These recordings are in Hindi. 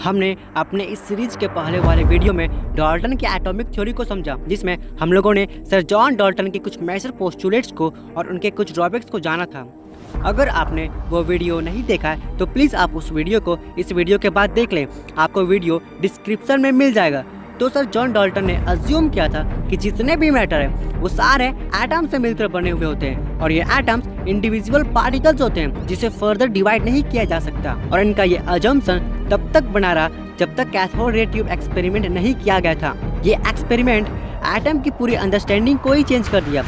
हमने अपने इस सीरीज के पहले वाले वीडियो में डाल्टन की एटॉमिक थ्योरी को समझा, जिसमें हम लोगों ने सर जॉन डाल्टन के कुछ मेजर पोस्टुलेट्स को और उनके कुछ ड्रॉबैक्स को जाना था। अगर आपने वो वीडियो नहीं देखा है तो प्लीज़ आप उस वीडियो को इस वीडियो के बाद देख लें, आपको वीडियो डिस्क्रिप्शन में मिल जाएगा। तो सर जॉन डाल्टन ने अज्यूम किया था कि जितने भी मैटर है वो सारे एटम्स से मिलकर बने हुए होते हैं और ये एटम्स इंडिविजुअल पार्टिकल्स होते हैं जिसे फर्दर डिवाइड नहीं किया जा सकता। और इनका ये अजम्पशन तब तक बना रहा जब तक कैथोड रे ट्यूब एक्सपेरिमेंट नहीं किया गया था। ये एक्सपेरिमेंट एटम की पूरी अंडरस्टैंडिंग को ही चेंज कर दिया।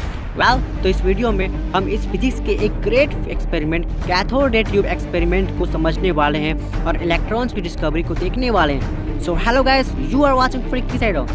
तो इस वीडियो में हम इस फिजिक्स के एक great experiment cathode ray tube experiment को समझने वाले हैं और इलेक्ट्रॉन्स की डिस्कवरी को देखने वाले हैं। So hello guys, you are watching freaky साइडो।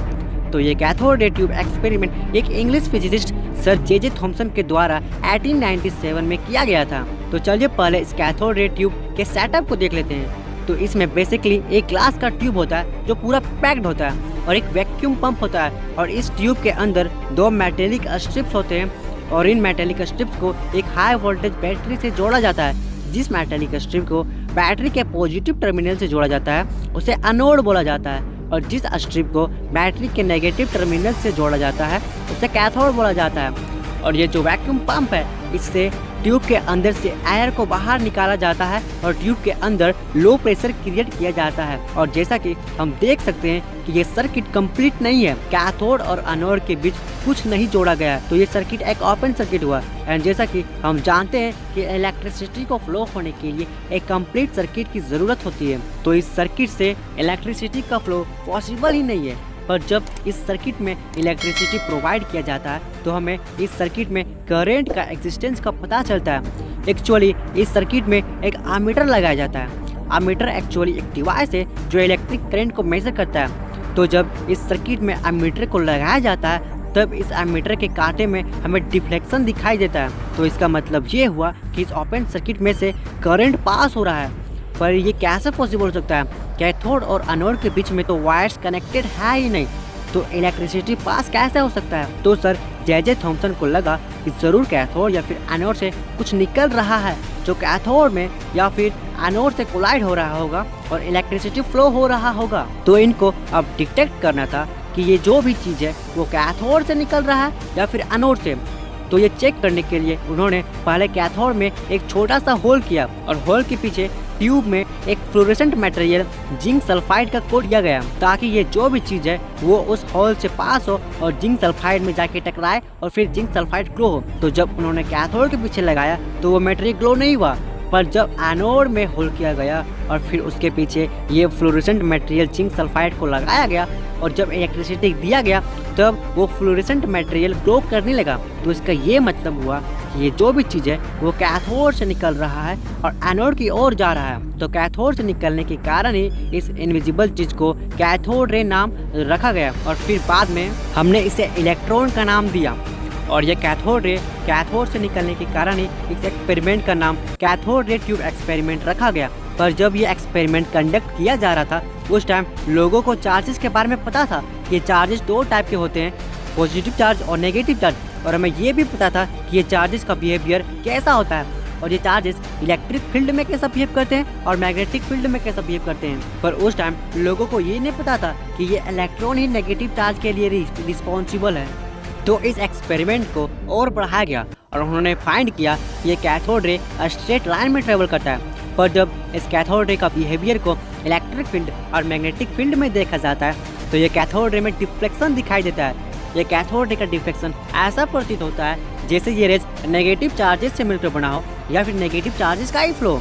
तो ये कैथोड रे ट्यूब एक्सपेरिमेंट एक English physicist sir J Thomson के द्वारा 1897 में किया गया था। तो चलिए पहले इस कैथोड रे ट्यूब के सेटअप को देख लेते हैं। तो इसमें बेसिकली एक ग्लास का ट्यूब होता है जो पूरा पैक्ड होता है और एक वैक्यूम पंप होता है और इस ट्यूब के अंदर दो मेटेलिक स्ट्रिप्स होते हैं और इन मेटेलिक स्ट्रिप्स को एक हाई वोल्टेज बैटरी से जोड़ा जाता है। जिस मेटेलिक स्ट्रिप को बैटरी के पॉजिटिव टर्मिनल से जोड़ा जाता है उसे एनोड बोला जाता है और जिस स्ट्रिप को बैटरी के नेगेटिव टर्मिनल से जोड़ा जाता है उसे कैथोड बोला जाता है। और ये जो वैक्यूम पंप है इससे ट्यूब के अंदर से एयर को बाहर निकाला जाता है और ट्यूब के अंदर लो प्रेशर क्रिएट किया जाता है। और जैसा कि हम देख सकते हैं कि ये सर्किट कंप्लीट नहीं है, कैथोड और एनोड के बीच कुछ नहीं जोड़ा गया है, तो ये सर्किट एक ओपन सर्किट हुआ। एंड जैसा कि हम जानते हैं कि इलेक्ट्रिसिटी को फ्लो होने के लिए एक कंप्लीट सर्किट की जरूरत होती है, तो इस सर्किट से इलेक्ट्रिसिटी का फ्लो पॉसिबल ही नहीं है। पर जब इस सर्किट में इलेक्ट्रिसिटी प्रोवाइड किया जाता है तो हमें इस सर्किट में करंट का एग्जिस्टेंस का पता चलता है। एक्चुअली इस सर्किट में एक एमीटर लगाया जाता है। एमीटर एक्चुअली एक डिवाइस है जो इलेक्ट्रिक करंट को मेजर करता है। तो जब इस सर्किट में एमीटर को लगाया जाता है तब इस एमीटर के कांटे में हमें डिफ्लेक्शन दिखाई देता है। तो इसका मतलब ये हुआ कि इस ओपन सर्किट में से करंट पास हो रहा है। पर ये कैसे पॉसिबल हो सकता है? कैथोड और एनोड के बीच में तो वायर्स कनेक्टेड है ही नहीं, तो इलेक्ट्रिसिटी पास कैसे हो सकता है? तो सर जे थॉमसन को लगा कि जरूर कैथोड या फिर एनोड से कुछ निकल रहा है जो कैथोड में या फिर एनोड से कोलाइड हो रहा होगा और इलेक्ट्रिसिटी फ्लो हो रहा होगा। तो इनको अब डिटेक्ट करना था कि ये जो भी चीज़ है वो कैथोड से निकल रहा है या फिर एनोड से। तो ये चेक करने के लिए उन्होंने पहले कैथोड में एक छोटा सा होल किया और होल के पीछे ट्यूब में एक फ्लोरेसेंट मटेरियल जिंक सल्फाइड का कोट किया गया ताकि ये जो भी चीज़ है वो उस होल से पास हो और जिंक सल्फाइड में जाके टकराए और फिर जिंक सल्फाइड ग्लो हो। तो जब उन्होंने कैथोड के पीछे लगाया तो वो मटेरियल ग्लो नहीं हुआ, पर जब एनोड में होल किया गया और फिर उसके पीछे ये फ्लोरेसेंट मटेरियल जिंक सल्फाइड को लगाया गया और जब इलेक्ट्रिसिटी दिया गया तब वो फ्लोरेसेंट मटेरियल ग्लो करने लगा। तो इसका ये मतलब हुआ कि ये जो भी चीज़ है वो कैथोड से निकल रहा है और एनोड की ओर जा रहा है। तो कैथोड से निकलने के कारण ही इस इनविजिबल चीज़ को कैथोड रे नाम रखा गया और फिर बाद में हमने इसे इलेक्ट्रॉन का नाम दिया। और ये कैथोड रे कैथोड से निकलने के कारण ही इस एक्सपेरिमेंट का नाम कैथोड रे ट्यूब एक्सपेरिमेंट रखा गया। पर जब ये एक्सपेरिमेंट कंडक्ट किया जा रहा था उस टाइम लोगों को चार्जेस के बारे में पता था कि ये चार्जेस दो टाइप के होते हैं, पॉजिटिव चार्ज और नेगेटिव चार्ज। और हमें ये भी पता था कि ये चार्जेस का बिहेवियर कैसा होता है और ये चार्जेस इलेक्ट्रिक फील्ड में कैसा बिहेव करते हैं और मैग्नेटिक फील्ड में कैसा बिहेव करते हैं। पर उस टाइम लोगों को ये नहीं पता था कि ये इलेक्ट्रॉन ही नेगेटिव चार्ज के लिए रिस्पॉन्सिबल है। तो इस एक्सपेरिमेंट को और बढ़ाया गया और उन्होंने फाइंड किया कि ये कैथोड रे स्ट्रेट लाइन में ट्रेवल करता है। पर जब इस कैथोड रे का बिहेवियर को इलेक्ट्रिक फील्ड और मैग्नेटिक फील्ड में देखा जाता है तो ये कैथोड रे में डिफ्लेक्शन दिखाई देता है। ये कैथोड रे का डिफ्लेक्शन ऐसा प्रतीत होता है जैसे ये रेज नेगेटिव चार्जेस से मिलकर बना हो या फिर नेगेटिव चार्जेस का ही फ्लो।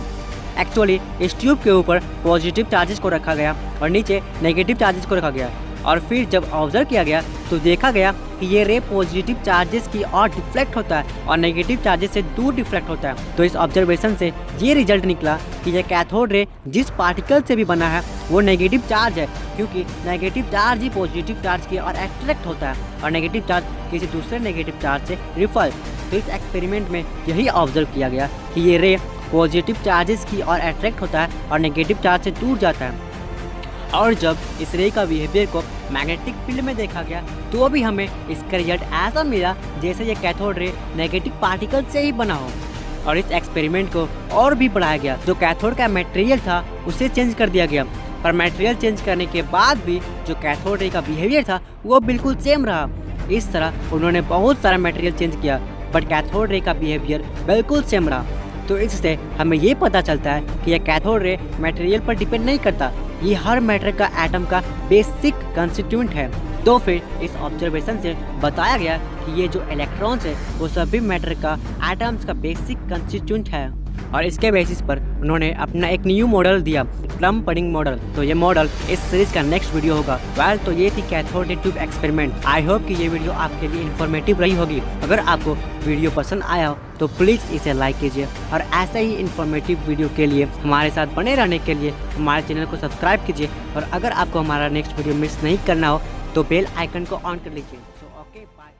एक्चुअली इस ट्यूब के ऊपर पॉजिटिव चार्जेस को रखा गया और नीचे नेगेटिव चार्जेस को रखा गया और फिर जब ऑब्जर्व किया गया तो देखा गया कि ये रे पॉजिटिव चार्जेस की ओर डिफ्लेक्ट होता है और नेगेटिव चार्जेस से दूर डिफ्लेक्ट होता है। तो इस ऑब्जर्वेशन से ये रिजल्ट निकला कि ये कैथोड रे जिस पार्टिकल से भी बना है वो नेगेटिव चार्ज है, क्योंकि नेगेटिव चार्ज ही पॉजिटिव चार्ज की ओर अट्रैक्ट होता है और नेगेटिव चार्ज किसी दूसरे नेगेटिव चार्ज से रिपल। तो इस एक्सपेरिमेंट में यही ऑब्जर्व किया गया कि ये रे पॉजिटिव चार्जेस की ओर अट्रैक्ट होता है और नेगेटिव चार्ज से दूर जाता है। और जब इस रे का बिहेवियर को मैग्नेटिक फील्ड में देखा गया तो भी हमें इसका रिजल्ट ऐसा मिला जैसे ये कैथोड रे नेगेटिव पार्टिकल से ही बना हो। और इस एक्सपेरिमेंट को और भी बढ़ाया गया, जो कैथोड का मटेरियल था उसे चेंज कर दिया गया पर मटेरियल चेंज करने के बाद भी जो कैथोड रे का बिहेवियर था वो बिल्कुल सेम रहा। इस तरह उन्होंने बहुत सारा मटेरियल चेंज किया बट कैथोड रे का बिहेवियर बिल्कुल सेम रहा। तो इससे हमें ये पता चलता है कि यह कैथोड रे मटेरियल पर डिपेंड नहीं करता, ये हर मैटर का एटम का बेसिक कंस्टिट्यूएंट है। तो फिर इस ऑब्जर्वेशन से बताया गया कि ये जो इलेक्ट्रॉन्स है वो सभी मैटर का एटम्स का बेसिक कंस्टिट्यूएंट है और इसके बेसिस पर उन्होंने अपना एक न्यू मॉडल दिया, प्लम पडिंग मॉडल। तो ये मॉडल इस सीरीज का नेक्स्ट वीडियो होगा। तो ये थी cathode ray tube experiment. I hope कि ये वीडियो आपके लिए इन्फॉर्मेटिव रही होगी। अगर आपको वीडियो पसंद आया हो तो प्लीज़ इसे लाइक कीजिए और ऐसे ही इन्फॉर्मेटिव वीडियो के लिए हमारे साथ बने रहने के लिए हमारे चैनल को सब्सक्राइब कीजिए और अगर आपको हमारा नेक्स्ट वीडियो मिस नहीं करना हो तो बेल आइकन को ऑन कर लीजिए। So okay bye.